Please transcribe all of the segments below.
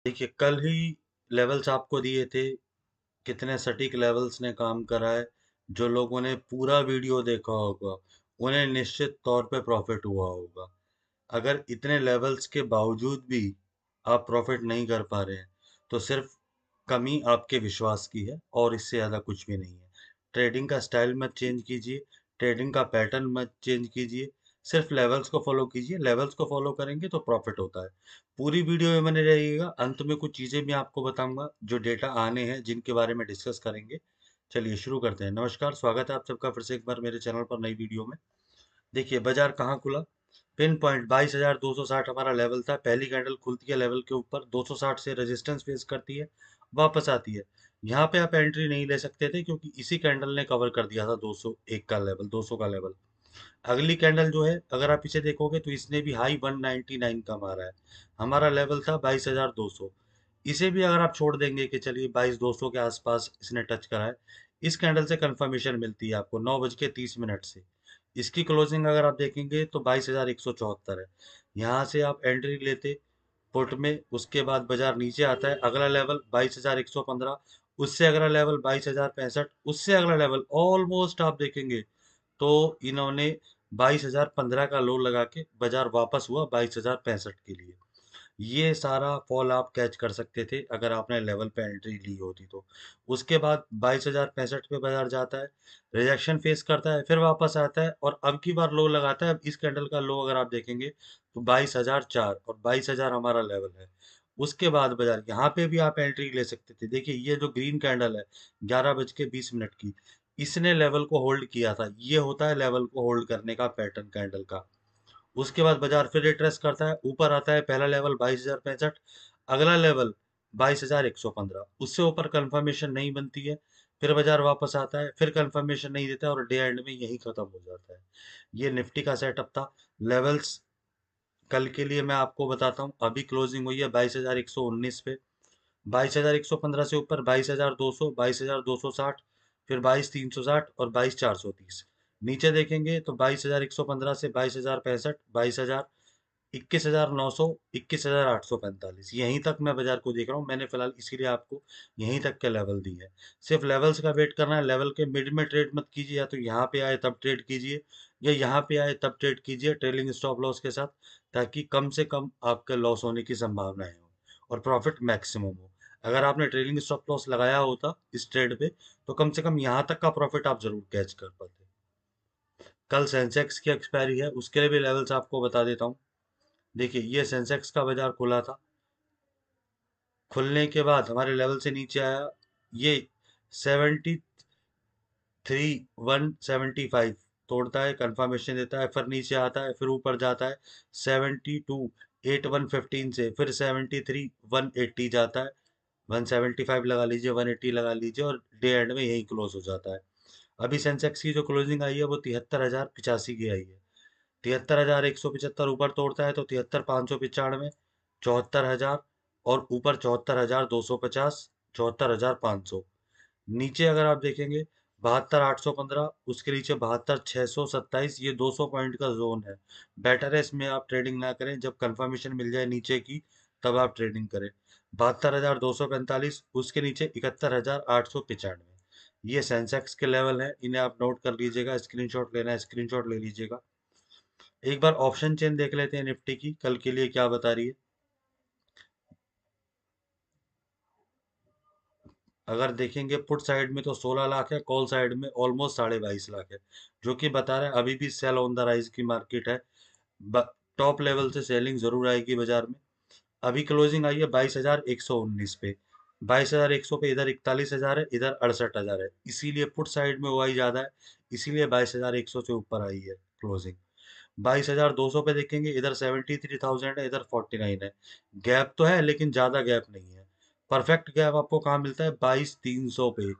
देखिए कल ही लेवल्स आपको दिए थे। कितने सटीक लेवल्स ने काम करा है। जो लोगों ने पूरा वीडियो देखा होगा उन्हें निश्चित तौर पे प्रॉफिट हुआ होगा। अगर इतने लेवल्स के बावजूद भी आप प्रॉफिट नहीं कर पा रहे हैं तो सिर्फ कमी आपके विश्वास की है और इससे ज़्यादा कुछ भी नहीं है। ट्रेडिंग का स्टाइल मत चेंज कीजिए, ट्रेडिंग का पैटर्न मत चेंज कीजिए, सिर्फ लेवल्स को फॉलो कीजिए। लेवल्स को फॉलो करेंगे तो प्रॉफिट होता है। पूरी वीडियो में बने रहिएगा, अंत में कुछ चीज़ें भी आपको बताऊंगा जो डेटा आने हैं जिनके बारे में डिस्कस करेंगे। चलिए शुरू करते हैं। नमस्कार, स्वागत है आप सबका फिर से एक बार मेरे चैनल पर नई वीडियो में। देखिए बाजार कहाँ खुला। पिन पॉइंट 22,260 हमारा लेवल था। पहली कैंडल खुलती है लेवल के ऊपर, 260 से रेजिस्टेंस फेस करती है, वापस आती है। यहाँ पे आप एंट्री नहीं ले सकते थे क्योंकि इसी कैंडल ने कवर कर दिया था 201 का लेवल, 200 का लेवल। अगली कैंडल जो है अगर आप इसे देखोगे तो इसने भी हाई 199 का मारा है। हमारा लेवल था 22,200। इसे भी अगर आप छोड़ देंगे कि चलिए 22,200 के आसपास इसने टच करा है, इस कैंडल से कंफर्मेशन मिलती है आपको 9:30 से। इसकी क्लोजिंग अगर आप देखेंगे तो 22,174 है। यहाँ से आप एंट्री लेते पुट में, उसके बाद बाजार नीचे आता है। अगला लेवल 22,115, उससे अगला लेवल 22,065, उससे अगला लेवल ऑलमोस्ट आप देखेंगे तो इन्होंने 22,015 का लो लगा के बाजार वापस हुआ 22,065 के लिए। ये सारा फॉल आप कैच कर सकते थे अगर आपने लेवल पे एंट्री ली होती तो। उसके बाद 22,065 पे बाजार जाता है, रिजेक्शन फेस करता है, फिर वापस आता है और अब की बार लो लगाता है। अब इस कैंडल का लो अगर आप देखेंगे तो 22,004 और 22,000 हमारा लेवल है। उसके बाद बाजार यहाँ पे भी आप एंट्री ले सकते थे। देखिए ये जो ग्रीन कैंडल है 11:20 की, इसने लेवल को होल्ड किया था। ये होता है लेवल को होल्ड करने का पैटर्न कैंडल का। उसके बाद बाजार फिर रिट्रेस करता है, ऊपर आता है। पहला लेवल 22,065, अगला लेवल 22,115, उससे ऊपर कंफर्मेशन नहीं बनती है। फिर बाजार वापस आता है, फिर कंफर्मेशन नहीं देता है और डे एंड में यही खत्म हो जाता है। ये निफ्टी का सेटअप था। लेवल्स कल के लिए मैं आपको बताता हूँ। अभी क्लोजिंग हुई है 22,119 पे। 22,115 से ऊपर 22,200, 22,260, फिर 22,360 और 22,430। नीचे देखेंगे तो 22,115 से 22,065, 22,000, 21,900, 21,845, यहीं तक मैं बाजार को देख रहा हूँ। मैंने फिलहाल इसीलिए आपको यहीं तक के लेवल दी है। सिर्फ लेवल्स का वेट करना है। लेवल के मिड में ट्रेड मत कीजिए, या तो यहाँ पे आए तब ट्रेड कीजिए या यहाँ पे आए तब ट्रेड कीजिए ट्रेलिंग स्टॉप लॉस के साथ, ताकि कम से कम आपके लॉस होने की संभावनाएं हो और प्रॉफिट मैक्सिमम हो। अगर आपने ट्रेलिंग स्टॉप लॉस लगाया होता इस ट्रेड पे तो कम से कम यहाँ तक का प्रॉफिट आप जरूर कैच कर पाते। कल सेंसेक्स की एक्सपायरी है, उसके लिए भी लेवल्स आपको बता देता हूँ। देखिए ये सेंसेक्स का बाजार खुला था। खुलने के बाद हमारे लेवल से नीचे आया। ये 73,175 तोड़ता है, कंफर्मेशन देता है, फिर नीचे आता है, फिर ऊपर जाता है 72,8,115 से, फिर 73,180 जाता है। 175 लगा लीजिए, 180 लगा लीजिए और डे एंड में यही क्लोज हो जाता है। अभी सेंसेक्स की जो क्लोजिंग आई है वो 73,085 की आई है। 73,175 ऊपर तोड़ता है तो 73,595, 74,000 और ऊपर 74,250, 74,500। नीचे अगर आप देखेंगे 72,815, उसके नीचे 72,627। ये 200 पॉइंट का जोन है। बेटर है इसमें आप ट्रेडिंग ना करें, जब कंफर्मेशन मिल जाए नीचे की तब आप ट्रेडिंग करें। 72,245, उसके नीचे 71,895। ये सेंसेक्स के लेवल हैं, इन्हें आप नोट कर लीजिएगा। स्क्रीनशॉट लेना है स्क्रीनशॉट ले लीजिएगा। एक बार ऑप्शन चेन देख लेते हैं निफ्टी की कल के लिए क्या बता रही है। अगर देखेंगे पुट साइड में तो 16 लाख है, कॉल साइड में ऑलमोस्ट 22.5 लाख है, जो कि बता रहा है अभी भी सेल ऑन द राइज की मार्केट है। टॉप लेवल से सेलिंग जरूर आएगी बाजार में। अभी क्लोजिंग आई है 22,119 पे। 22,100 पे इधर 41,000 है, इधर 68,000 है, इसीलिए पुट साइड में ओआई ज्यादा है। इसीलिए 22,100 से ऊपर आई है क्लोजिंग। 22,200 पे देखेंगे, इधर 73,000 है, इधर 49 है। गैप तो है लेकिन ज्यादा गैप नहीं है। परफेक्ट गैप आपको कहाँ मिलता है? 22,300 पे।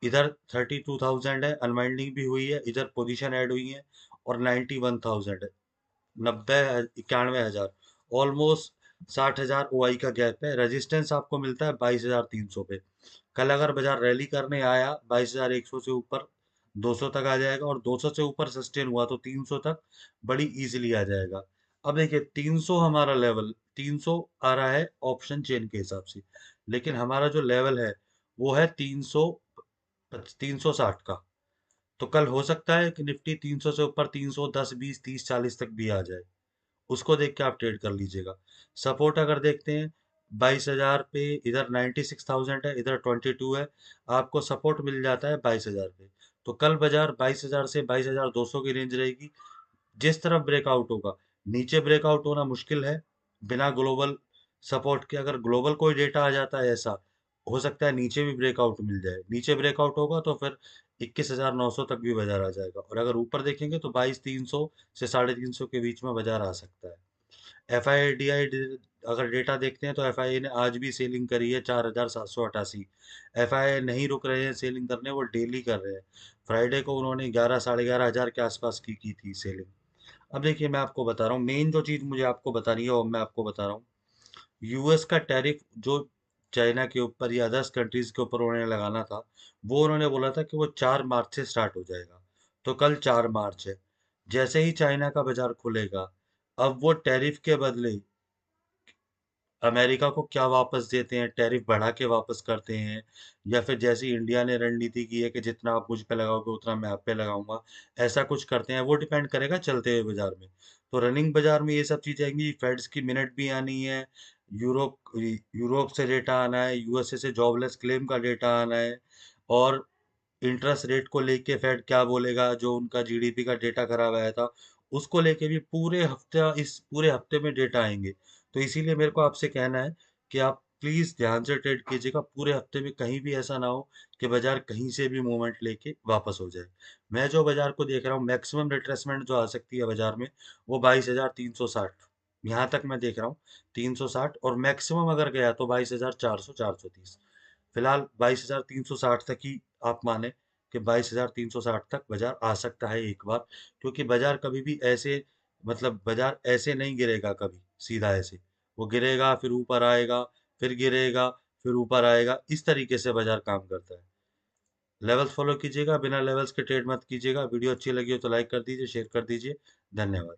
इधर 32,000 है, अनवाइंडिंग भी हुई है, इधर पोजीशन ऐड हुई है और 91,000 है, 91,000 ऑलमोस्ट 60,000 ओआई का गैप है। रेजिस्टेंस आपको मिलता है 22,300 पे। कल अगर बाजार रैली करने आया 22,100 से ऊपर 200 तक आ जाएगा, और 200 से ऊपर सस्टेन हुआ तो 300 तक बड़ी इजीली आ जाएगा। अब देखिए 300 हमारा लेवल, 300 आ रहा है ऑप्शन चेन के हिसाब से, लेकिन हमारा जो लेवल है वो है 360 का। तो कल हो सकता है कि निफ्टी 300 से ऊपर 310 20 30 40 तक भी आ जाए। उसको देख के आप ट्रेड कर लीजिएगा। सपोर्ट अगर देखते हैं 22,000 पे, इधर 96,000 है, इधर 22 है, आपको सपोर्ट मिल जाता है 22,000 पे। तो कल बाजार 22,000 से 22,200 की रेंज रहेगी। जिस तरफ ब्रेकआउट होगा, नीचे ब्रेकआउट होना मुश्किल है बिना ग्लोबल सपोर्ट के। अगर ग्लोबल कोई डेटा आ जाता है ऐसा, हो सकता है नीचे भी ब्रेकआउट मिल जाए। नीचे ब्रेकआउट होगा तो फिर 21,900 तक भी बाजार आ जाएगा। और अगर ऊपर देखेंगे तो 22,300 से 350 के बीच में बाजार आ सकता है। एफ आई डी आई अगर डेटा देखते हैं तो एफ आई ने आज भी सेलिंग करी है 4,788। एफ आई नहीं रुक रहे हैं सेलिंग करने, वो डेली कर रहे हैं। फ्राइडे को उन्होंने 11 11,500 के आसपास की थी सेलिंग। अब देखिए मैं आपको बता रहा हूँ, मेन जो चीज़ मुझे आपको बतानी है वो मैं आपको बता रहा हूँ। यूएस का टैरिफ जो चाइना के ऊपर या अदर्स कंट्रीज के ऊपर उन्होंने लगाना था, वो उन्होंने बोला था कि वो 4 मार्च से स्टार्ट हो जाएगा। तो कल 4 मार्च है। जैसे ही चाइना का बाजार खुलेगा, अब वो टैरिफ के बदले अमेरिका को क्या वापस देते हैं, टैरिफ बढ़ा के वापस करते हैं, या फिर जैसी इंडिया ने रणनीति की है कि जितना आप मुझ पे लगाओगे उतना मैं आप पे लगाऊंगा, ऐसा कुछ करते हैं, वो डिपेंड करेगा चलते हुए बाजार में। तो रनिंग बाजार में ये सब चीजें आएंगी, फेड्स की मिनट भी आनी है, यूरोप यूरोप से डेटा आना है, यूएसए से जॉबलेस क्लेम का डेटा आना है, और इंटरेस्ट रेट को लेके फेड क्या बोलेगा, जो उनका जीडीपी का डेटा खराब आया था उसको लेके भी इस पूरे हफ्ते में डेटा आएंगे। तो इसीलिए मेरे को आपसे कहना है कि आप प्लीज ध्यान से ट्रेड कीजिएगा। पूरे हफ्ते में कहीं भी ऐसा ना हो कि बाजार कहीं से भी मूवमेंट लेके वापस हो जाए। मैं जो बाजार को देख रहा हूँ, मैक्सिमम रिट्रेसमेंट जो आ सकती है बाजार में वो 22,360, यहाँ तक मैं देख रहा हूँ 360, और मैक्सिमम अगर गया तो 22,400 430। फिलहाल 22,360 तक ही आप माने कि 22,360 तक बाजार आ सकता है एक बार। क्योंकि बाजार कभी भी ऐसे, मतलब बाजार ऐसे नहीं गिरेगा कभी सीधा ऐसे। वो गिरेगा फिर ऊपर आएगा, फिर गिरेगा, फिर ऊपर आएगा, इस तरीके से बाजार काम करता है। लेवल्स फॉलो कीजिएगा, बिना लेवल्स के ट्रेड मत कीजिएगा। वीडियो अच्छी लगी हो तो लाइक कर दीजिए, शेयर कर दीजिए। धन्यवाद।